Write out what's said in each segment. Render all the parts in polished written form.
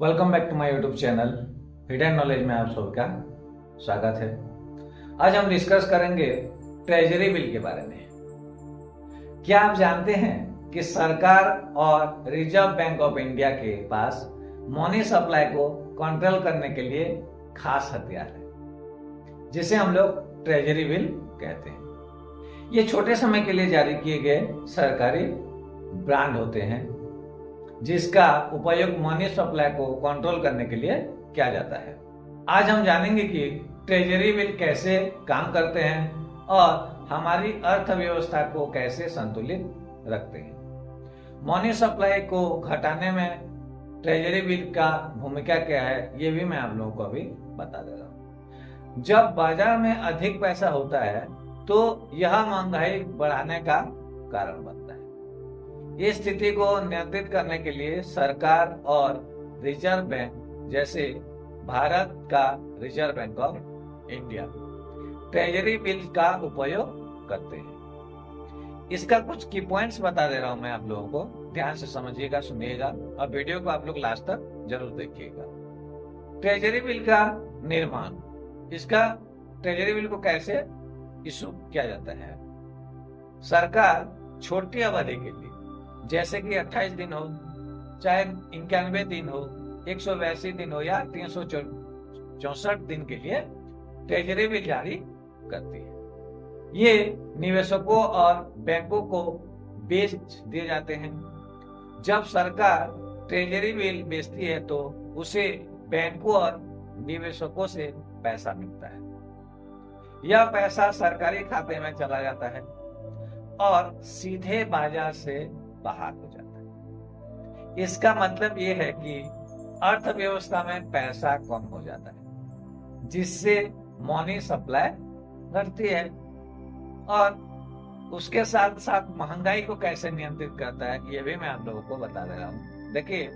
Welcome back to my YouTube channel hidden knowledge में आप सबका स्वागत है। आज हम डिस्कस करेंगे ट्रेजरी बिल के बारे में। क्या आप जानते हैं कि सरकार और रिजर्व बैंक ऑफ इंडिया के पास मनी सप्लाई को कंट्रोल करने के लिए खास हथियार है जिसे हम लोग ट्रेजरी बिल कहते हैं। ये छोटे समय के लिए जारी किए गए सरकारी बांड होते हैं जिसका उपयोग मनी सप्लाई को कंट्रोल करने के लिए किया जाता है। आज हम जानेंगे कि ट्रेजरी बिल कैसे काम करते हैं और हमारी अर्थव्यवस्था को कैसे संतुलित रखते हैं। मनी सप्लाई को घटाने में ट्रेजरी बिल का भूमिका क्या है, ये भी मैं आप लोगों को अभी बता दे रहा हूँ। जब बाजार में अधिक पैसा होता है तो यह महंगाई बढ़ाने का कारण बनता है। इस स्थिति को नियंत्रित करने के लिए सरकार और रिजर्व बैंक जैसे भारत का reserve bank of India treasury bill का उपयोग करते हैं। इसका कुछ की पॉइंट्स बता दे रहा हूं मैं आप लोगों को, ध्यान से समझिएगा, सुनिएगा और वीडियो को आप लोग लास्ट तक जरूर देखिएगा। ट्रेजरी बिल का निर्माण, इसका ट्रेजरी बिल को कैसे इशू किया जाता है। सरकार छोटी अवधि के लिए जैसे कि 28 दिन हो, चाहे 91 दिन हो, 182 दिन हो या 364 दिन के लिए ट्रेजरी बिल जारी करती है। ये निवेशकों और बैंकों को बेच दिए जाते हैं। जब सरकार ट्रेजरी बिल बेचती है तो उसे बैंकों और निवेशकों से पैसा मिलता है। यह पैसा सरकारी खाते में चला जाता है और सीधे बाजार से बाहर हो जाता है। इसका मतलब यह है कि अर्थव्यवस्था में पैसा कम हो जाता है जिससे मनी सप्लाई घटती है और उसके साथ साथ महंगाई को कैसे नियंत्रित करता है ये भी मैं आप लोगों को बता दे रहा हूँ। देखिए,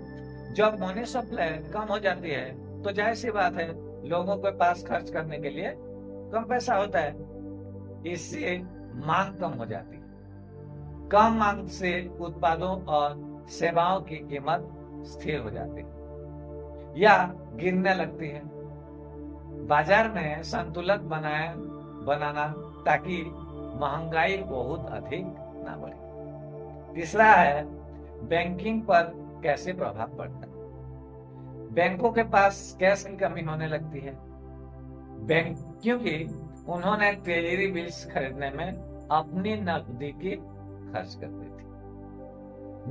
जब मनी सप्लाई कम हो जाती है तो जाहिर सी बात है लोगों के पास खर्च करने के लिए कम पैसा होता है। इससे मांग कम हो जाती है। कम मांग से उत्पादों और सेवाओं की कीमत स्थिर हो जाती है या गिरने लगती है। बाजार में संतुलन बनाना ताकि महंगाई बहुत अधिक ना बढ़े। तीसरा है बैंकिंग पर कैसे प्रभाव पड़ता है। बैंकों के पास कैश की कमी होने लगती है क्योंकि उन्होंने ट्रेजरी बिल्स खरीदने में अपनी नकदी की खर्च करती थी।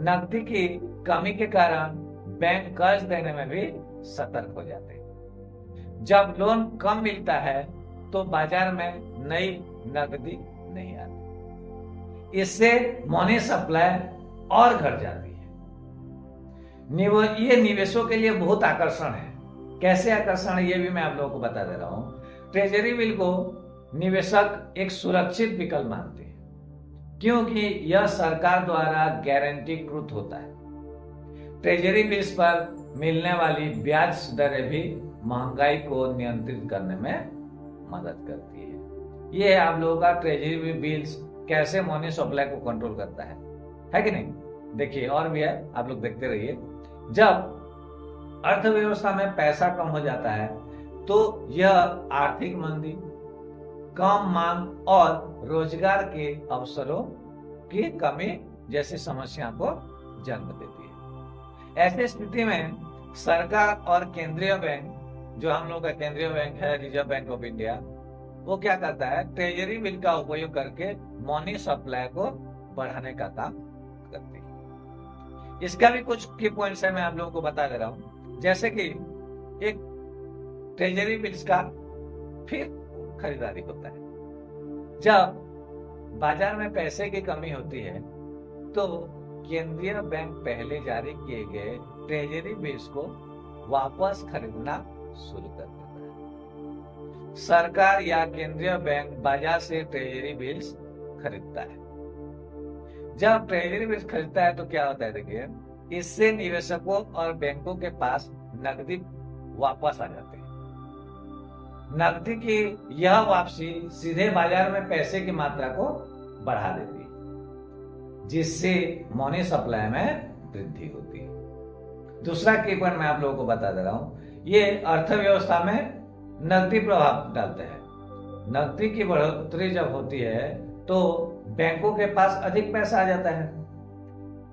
नकदी की कमी के कारण बैंक कर्ज देने में भी सतर्क हो जाते हैं। जब लोन कम मिलता है तो बाजार में नई नकदी नहीं आती। इससे मनी सप्लाई और घट जाती है। ये निवेशों के लिए बहुत आकर्षण है। कैसे आकर्षण है ये भी मैं आप लोगों को बता दे रहा हूं। ट्रेजरी बिल को निवेशक एक सुरक्षित विकल्प मानते हैं क्योंकि यह सरकार द्वारा गारंटीकृत होता है। ट्रेजरी बिल्स पर मिलने वाली ब्याज दरें भी महंगाई को नियंत्रित करने में मदद करती है। ये है आप लोगों का ट्रेजरी बिल्स कैसे मनी सप्लाई को कंट्रोल करता है कि नहीं। देखिए और भी है, आप लोग देखते रहिए। जब अर्थव्यवस्था में पैसा कम हो जाता है तो यह आर्थिक मंदी, कम मांग और रोजगार के अवसरों की कमी जैसी समस्या को जन्म देती है। ऐसी स्थिति में सरकार और केंद्रीय बैंक, जो हम लोग का केंद्रीय बैंक है रिजर्व बैंक ऑफ इंडिया, वो क्या करता है, ट्रेजरी बिल का उपयोग करके मनी सप्लाई को बढ़ाने का काम करती है। इसका भी कुछ की पॉइंट्स है, मैं आप लोगों को बता दे रहा हूं। जैसे कि एक ट्रेजरी बिल्स का फिर खरीदारी होता है। जब बाजार में पैसे की कमी होती है तो केंद्रीय बैंक पहले जारी किए गए ट्रेजरी बिल्स को वापस खरीदना शुरू कर देता है। सरकार या केंद्रीय बैंक बाजार से ट्रेजरी बिल्स खरीदता है। जब ट्रेजरी बिल्स खरीदता है तो क्या होता है, देखिए, इससे निवेशकों और बैंकों के पास नकदी वापस आ जाती है। नकदी की यह वापसी सीधे बाजार में पैसे की मात्रा को बढ़ा देती है जिससे मनी सप्लाई में वृद्धि होती है। दूसरा की पॉइंट मैं आप लोगों को बता दे रहा हूं, ये अर्थव्यवस्था में नकदी प्रभाव डालते हैं। नकदी की बढ़ोतरी जब होती है तो बैंकों के पास अधिक पैसा आ जाता है,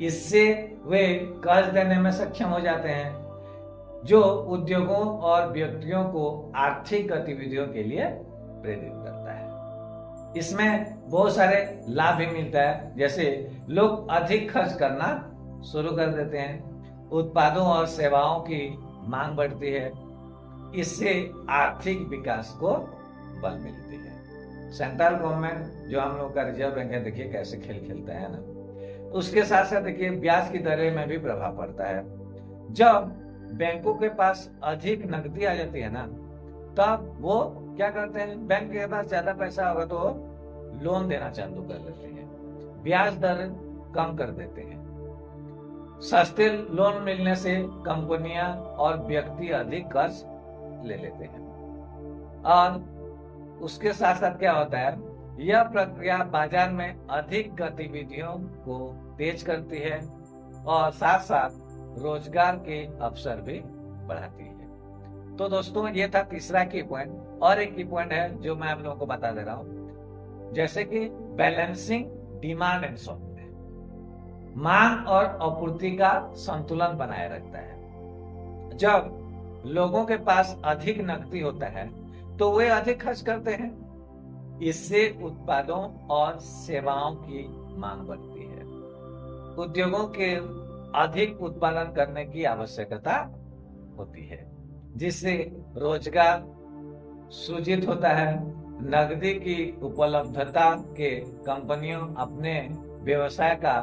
इससे वे कर्ज देने में सक्षम हो जाते हैं, जो उद्योगों और व्यक्तियों को आर्थिक गतिविधियों के लिए प्रेरित करता है। इसमें बहुत सारे लाभ भी मिलता है, जैसे लोग अधिक खर्च करना शुरू कर देते हैं, उत्पादों और सेवाओं की मांग बढ़ती है, इससे आर्थिक विकास को बल मिलती है। सेंट्रल गवर्नमेंट जो हम लोग का रिजर्व बैंक है, देखिए कैसे खेल खेलता है ना। उसके साथ साथ देखिए ब्याज की दरें में भी प्रभाव पड़ता है। जब बैंकों के पास अधिक नकदी आ जाती है ना, तब वो क्या करते हैं, बैंक के पास ज्यादा पैसा होगा तो लोन देना चालू कर देते हैं, ब्याज दर कम कर देते हैं। सस्ते लोन मिलने से कंपनियां और व्यक्ति अधिक कर्ज ले लेते हैं, और उसके साथ साथ क्या होता है, यह प्रक्रिया बाजार में अधिक गतिविधियों को तेज करती है और साथ साथ रोजगार के अवसर भी बढ़ाती है। तो दोस्तों ये था तीसरा की पॉइंट। और एक की पॉइंट है जो मैं आप लोगों को बता दे रहा हूं, जैसे कि बैलेंसिंग डिमांड एंड सप्लाई, मांग और आपूर्ति का संतुलन बनाए रखता है। जब लोगों के पास अधिक नकदी होता है तो वे अधिक खर्च करते हैं, इससे उत्पादों और सेवाओं की मांग बढ़ती है, उद्योगों के अधिक उत्पादन करने की आवश्यकता होती है, जिससे रोजगार सृजित होता है। नकदी की उपलब्धता के कंपनियों अपने व्यवसाय का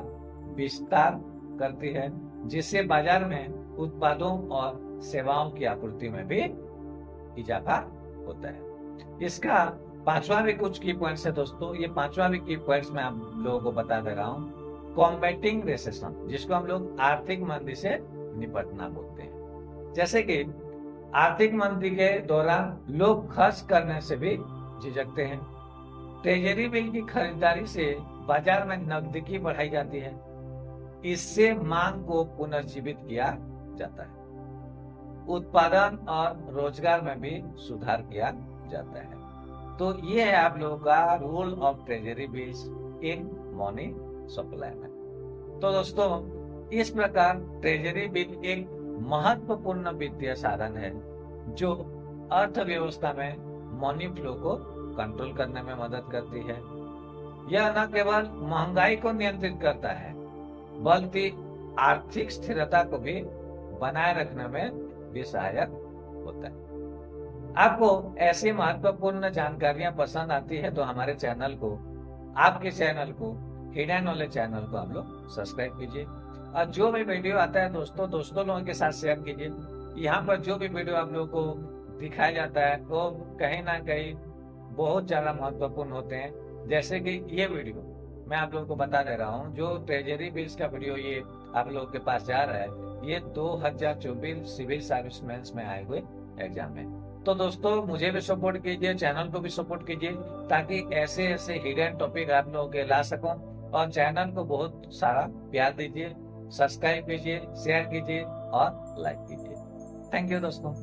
विस्तार करती है, जिससे बाजार में उत्पादों और सेवाओं की आपूर्ति में भी इजाफा होता है। इसका पांचवा भी कुछ की पॉइंट्स है दोस्तों। ये पांचवा भी की पॉइंट्स मैं आप लोगों को बता दे रहा हूँ। कॉम्बैटिंग रेसेशन, जिसको हम लोग आर्थिक मंदी से निपटना बोलते हैं। जैसे कि आर्थिक मंदी के दौरान लोग खर्च करने से भी झिझकते हैं। ट्रेजरी बिल की खरीदारी से बाजार में नकदी की बढ़ाई जाती है, इससे मांग को पुनर्जीवित किया जाता है, उत्पादन और रोजगार में भी सुधार किया जाता है। तो ये है आप लोगों का role of treasury bills in money supply में। तो दोस्तों इस प्रकार ट्रेजरी बिल एक महत्वपूर्ण वित्तीय साधन है जो अर्थव्यवस्था में मनी फ्लो को कंट्रोल करने में मदद करती है। यह न केवल महंगाई को नियंत्रित करता है, बल्कि आर्थिक स्थिरता को भी बनाए रखने में भी सहायक होता है। आपको ऐसी महत्वपूर्ण जानकारियां पसंद आती है तो हमारे चैनल को, आपके चैनल को, हिडन नॉलेज चैनल को आप लोग सब्सक्राइब कीजिए, और जो भी वीडियो आता है दोस्तों लोगों के साथ शेयर कीजिए। यहाँ पर जो भी वीडियो आप लोगों को दिखाया जाता है वो कहीं ना कहीं बहुत ज्यादा महत्वपूर्ण होते हैं। जैसे कि ये वीडियो मैं आप लोगों को बता दे रहा हूँ, जो ट्रेजरी बिल्स का वीडियो ये आप लोगों के पास जा रहा है, ये 2024 सिविल सर्विसमैन में आए हुए एग्जाम है। तो दोस्तों मुझे भी सपोर्ट कीजिए, चैनल को भी सपोर्ट कीजिए, ताकि ऐसे ऐसे हिडन टॉपिक आप लोगों के ला सकूं। और चैनल को बहुत सारा प्यार दीजिए, सब्सक्राइब कीजिए, शेयर कीजिए और लाइक कीजिए। थैंक यू दोस्तों।